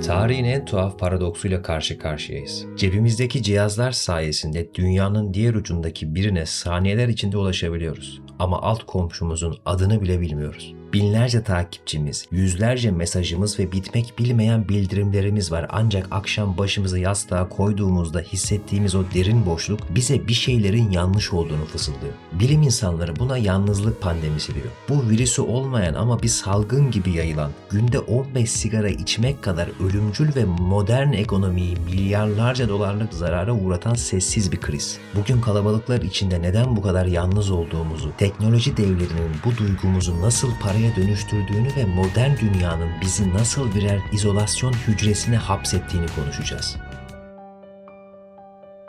Tarihin en tuhaf paradoksuyla karşı karşıyayız. Cebimizdeki cihazlar sayesinde dünyanın diğer ucundaki birine saniyeler içinde ulaşabiliyoruz. Ama alt komşumuzun adını bile bilmiyoruz. Binlerce takipçimiz, yüzlerce mesajımız ve bitmek bilmeyen bildirimlerimiz var. Ancak akşam başımızı yastığa koyduğumuzda hissettiğimiz o derin boşluk bize bir şeylerin yanlış olduğunu fısıldıyor. Bilim insanları buna yalnızlık pandemisi diyor. Bu virüsü olmayan ama bir salgın gibi yayılan, günde 15 sigara içmek kadar ölümcül ve modern ekonomiyi milyarlarca dolarlık zarara uğratan sessiz bir kriz. Bugün kalabalıklar içinde neden bu kadar yalnız olduğumuzu, teknoloji devlerinin bu duygumuzu nasıl paraya dönüştürdüğünü ve modern dünyanın bizi nasıl birer izolasyon hücresine hapsettiğini konuşacağız.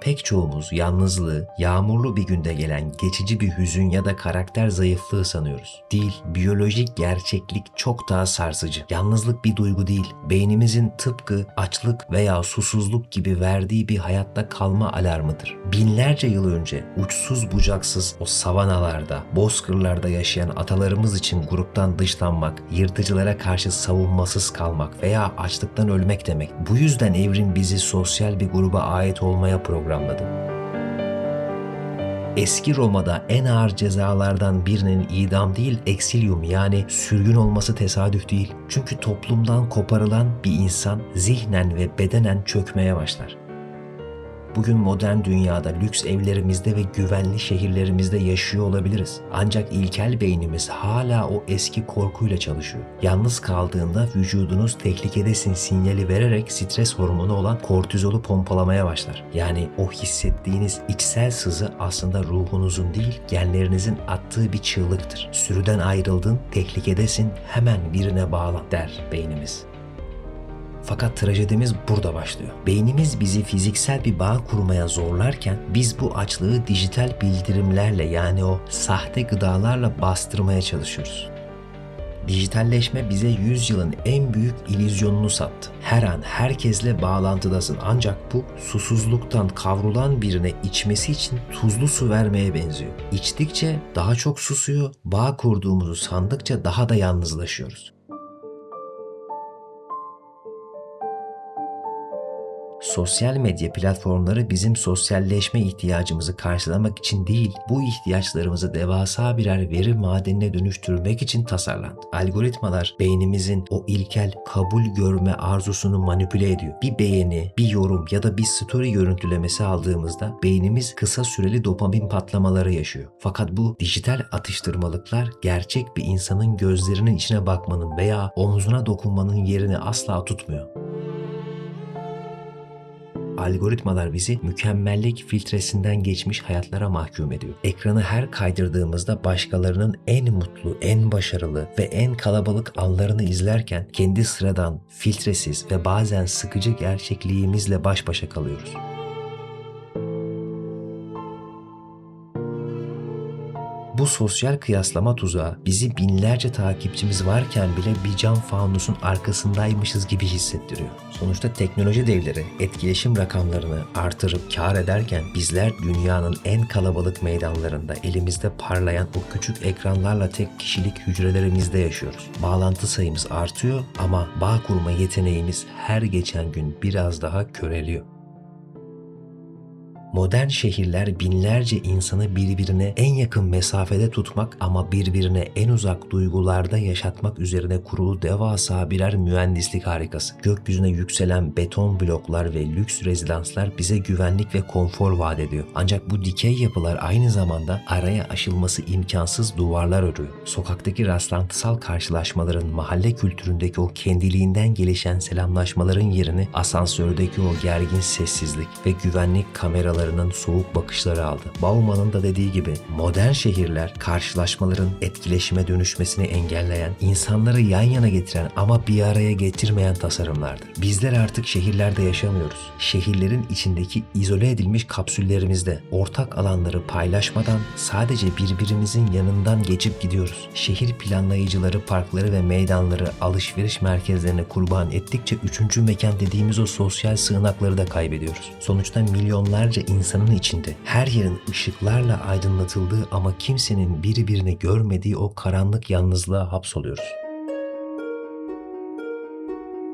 Pek çoğumuz yalnızlığı, yağmurlu bir günde gelen geçici bir hüzün ya da karakter zayıflığı sanıyoruz. Değil, biyolojik gerçeklik çok daha sarsıcı. Yalnızlık bir duygu değil, beynimizin tıpkı açlık veya susuzluk gibi verdiği bir hayatta kalma alarmıdır. Binlerce yıl önce uçsuz bucaksız o savanalarda, bozkırlarda yaşayan atalarımız için gruptan dışlanmak, yırtıcılara karşı savunmasız kalmak veya açlıktan ölmek demek. Bu yüzden evrim bizi sosyal bir gruba ait olmaya programladı. Eski Roma'da en ağır cezalardan birinin idam değil, eksilyum yani sürgün olması tesadüf değil. Çünkü toplumdan koparılan bir insan zihnen ve bedenen çökmeye başlar. Bugün modern dünyada lüks evlerimizde ve güvenli şehirlerimizde yaşıyor olabiliriz. Ancak ilkel beynimiz hala o eski korkuyla çalışıyor. Yalnız kaldığında vücudunuz tehlikedesin sinyali vererek stres hormonu olan kortizolu pompalamaya başlar. Yani o hissettiğiniz içsel sızı aslında ruhunuzun değil, genlerinizin attığı bir çığlıktır. Sürüden ayrıldın, tehlikedesin, hemen birine bağlan der beynimiz. Fakat trajedimiz burada başlıyor. Beynimiz bizi fiziksel bir bağ kurmaya zorlarken biz bu açlığı dijital bildirimlerle yani o sahte gıdalarla bastırmaya çalışıyoruz. Dijitalleşme bize yüzyılın en büyük illüzyonunu sattı. Her an herkesle bağlantıdasın ancak bu susuzluktan kavrulan birine içmesi için tuzlu su vermeye benziyor. İçtikçe daha çok susuyor, bağ kurduğumuzu sandıkça daha da yalnızlaşıyoruz. Sosyal medya platformları bizim sosyalleşme ihtiyacımızı karşılamak için değil, bu ihtiyaçlarımızı devasa birer veri madenine dönüştürmek için tasarlandı. Algoritmalar beynimizin o ilkel kabul görme arzusunu manipüle ediyor. Bir beğeni, bir yorum ya da bir story görüntülemesi aldığımızda beynimiz kısa süreli dopamin patlamaları yaşıyor. Fakat bu dijital atıştırmalıklar gerçek bir insanın gözlerinin içine bakmanın veya omzuna dokunmanın yerini asla tutmuyor. Algoritmalar bizi mükemmellik filtresinden geçmiş hayatlara mahkum ediyor. Ekranı her kaydırdığımızda başkalarının en mutlu, en başarılı ve en kalabalık anlarını izlerken kendi sıradan, filtresiz ve bazen sıkıcı gerçekliğimizle baş başa kalıyoruz. Bu sosyal kıyaslama tuzağı bizi binlerce takipçimiz varken bile bir cam fanusun arkasındaymışız gibi hissettiriyor. Sonuçta teknoloji devleri etkileşim rakamlarını artırıp kar ederken bizler dünyanın en kalabalık meydanlarında elimizde parlayan o küçük ekranlarla tek kişilik hücrelerimizde yaşıyoruz. Bağlantı sayımız artıyor ama bağ kurma yeteneğimiz her geçen gün biraz daha köreliyor. Modern şehirler binlerce insanı birbirine en yakın mesafede tutmak ama birbirine en uzak duygularda yaşatmak üzerine kurulu devasa birer mühendislik harikası. Gökyüzüne yükselen beton bloklar ve lüks rezidanslar bize güvenlik ve konfor vaat ediyor. Ancak bu dikey yapılar aynı zamanda araya aşılması imkansız duvarlar örüyor. Sokaktaki rastlantısal karşılaşmaların, mahalle kültüründeki o kendiliğinden gelişen selamlaşmaların yerini asansördeki o gergin sessizlik ve güvenlik kameraları soğuk bakışları aldı. Bauman'ın da dediği gibi modern şehirler karşılaşmaların etkileşime dönüşmesini engelleyen, insanları yan yana getiren ama bir araya getirmeyen tasarımlardır. Bizler artık şehirlerde yaşamıyoruz. Şehirlerin içindeki izole edilmiş kapsüllerimizde ortak alanları paylaşmadan sadece birbirimizin yanından geçip gidiyoruz. Şehir planlayıcıları parkları ve meydanları alışveriş merkezlerine kurban ettikçe üçüncü mekan dediğimiz o sosyal sığınakları da kaybediyoruz. Sonuçta milyonlarca insanın içinde her yerin ışıklarla aydınlatıldığı ama kimsenin birbirini görmediği o karanlık yalnızlığa hapsoluyoruz.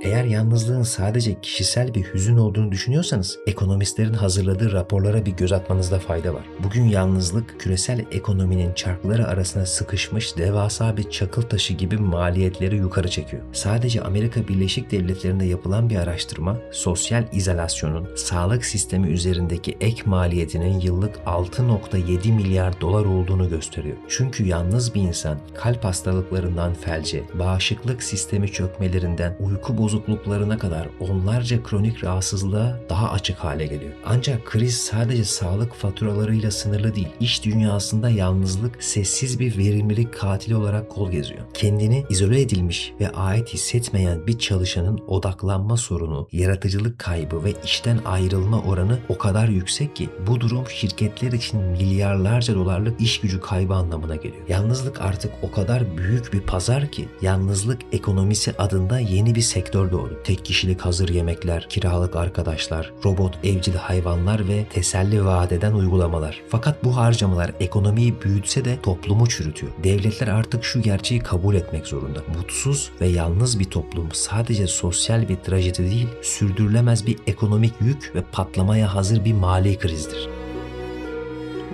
Eğer yalnızlığın sadece kişisel bir hüzün olduğunu düşünüyorsanız, ekonomistlerin hazırladığı raporlara bir göz atmanızda fayda var. Bugün yalnızlık, küresel ekonominin çarkları arasına sıkışmış devasa bir çakıl taşı gibi maliyetleri yukarı çekiyor. Sadece Amerika Birleşik Devletleri'nde yapılan bir araştırma, sosyal izolasyonun sağlık sistemi üzerindeki ek maliyetinin yıllık 6,7 milyar dolar olduğunu gösteriyor. Çünkü yalnız bir insan kalp hastalıklarından felce, bağışıklık sistemi çökmelerinden uyku bozukluklarına kadar onlarca kronik rahatsızlığa daha açık hale geliyor. Ancak kriz sadece sağlık faturalarıyla sınırlı değil. İş dünyasında yalnızlık sessiz bir verimlilik katili olarak kol geziyor. Kendini izole edilmiş ve ait hissetmeyen bir çalışanın odaklanma sorunu, yaratıcılık kaybı ve işten ayrılma oranı o kadar yüksek ki bu durum şirketler için milyarlarca dolarlık iş gücü kaybı anlamına geliyor. Yalnızlık artık o kadar büyük bir pazar ki yalnızlık ekonomisi adında yeni bir sektör doğdu. Tek kişilik hazır yemekler, kiralık arkadaşlar, robot evcil hayvanlar ve teselli vaat eden uygulamalar. Fakat bu harcamalar ekonomiyi büyütse de toplumu çürütüyor. Devletler artık şu gerçeği kabul etmek zorunda. Mutsuz ve yalnız bir toplum sadece sosyal bir trajedi değil, sürdürülemez bir ekonomik yük ve patlamaya hazır bir mali krizdir.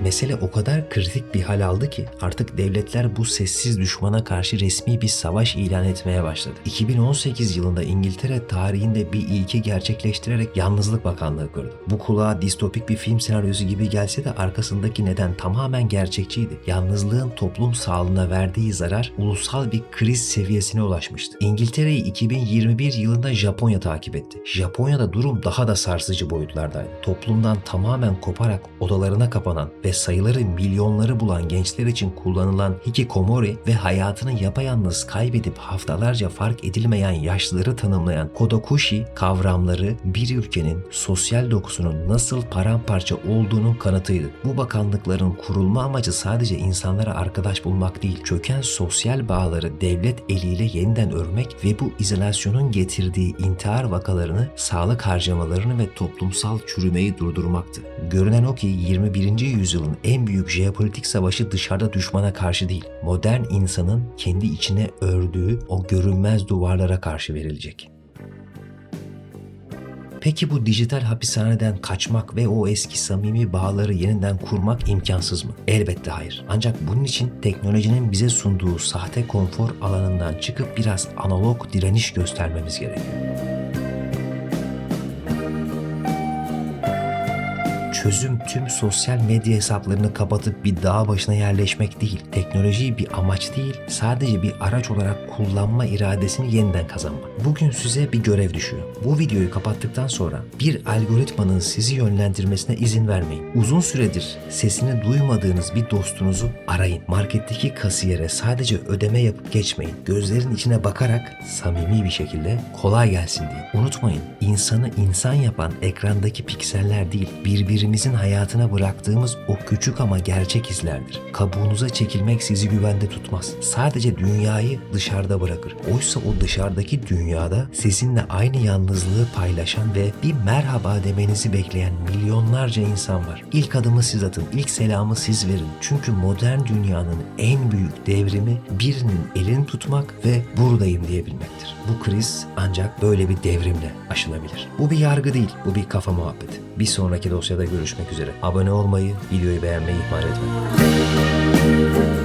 Mesele o kadar kritik bir hal aldı ki artık devletler bu sessiz düşmana karşı resmi bir savaş ilan etmeye başladı. 2018 yılında İngiltere tarihinde bir ilki gerçekleştirerek Yalnızlık Bakanlığı kurdu. Bu kulağa distopik bir film senaryosu gibi gelse de arkasındaki neden tamamen gerçekçiydi. Yalnızlığın toplum sağlığına verdiği zarar ulusal bir kriz seviyesine ulaşmıştı. İngiltere'yi 2021 yılında Japonya takip etti. Japonya'da durum daha da sarsıcı boyutlardaydı. Toplumdan tamamen koparak odalarına kapanan ve sayıları milyonları bulan gençler için kullanılan hikikomori ve hayatını yapayalnız kaybedip haftalarca fark edilmeyen yaşlıları tanımlayan kodokushi kavramları bir ülkenin sosyal dokusunun nasıl paramparça olduğunun kanıtıydı. Bu bakanlıkların kurulma amacı sadece insanlara arkadaş bulmak değil, çöken sosyal bağları devlet eliyle yeniden örmek ve bu izolasyonun getirdiği intihar vakalarını, sağlık harcamalarını ve toplumsal çürümeyi durdurmaktı. Görünen o ki 21. yüzyılın en büyük jeopolitik savaşı dışarıda düşmana karşı değil, modern insanın kendi içine ördüğü o görünmez duvarlara karşı verilecek. Peki bu dijital hapishaneden kaçmak ve o eski samimi bağları yeniden kurmak imkansız mı? Elbette hayır. Ancak bunun için teknolojinin bize sunduğu sahte konfor alanından çıkıp biraz analog direniş göstermemiz gerekiyor. Çözüm tüm sosyal medya hesaplarını kapatıp bir dağ başına yerleşmek değil. Teknolojiyi bir amaç değil, sadece bir araç olarak kullanma iradesini yeniden kazanmak. Bugün size bir görev düşüyor. Bu videoyu kapattıktan sonra bir algoritmanın sizi yönlendirmesine izin vermeyin. Uzun süredir sesini duymadığınız bir dostunuzu arayın. Marketteki kasiyere sadece ödeme yapıp geçmeyin. Gözlerin içine bakarak samimi bir şekilde kolay gelsin diye. Unutmayın, insanı insan yapan ekrandaki pikseller değil, birbirimizin hayatına bıraktığımız o küçük ama gerçek izlerdir. Kabuğunuza çekilmek sizi güvende tutmaz. Sadece dünyayı dışarıda bırakır. Oysa o dışarıdaki dünyada sizinle aynı yalnızlığı paylaşan ve bir merhaba demenizi bekleyen milyonlarca insan var. İlk adımı siz atın, ilk selamı siz verin. Çünkü modern dünyanın en büyük devrimi birinin elini tutmak ve buradayım diyebilmektir. Bu kriz ancak böyle bir devrimle aşılabilir. Bu bir yargı değil, bu bir kafa muhabbeti. Bir sonraki dosyada görüşmek üzere. Abone olmayı, videoyu beğenmeyi ihmal etmeyin.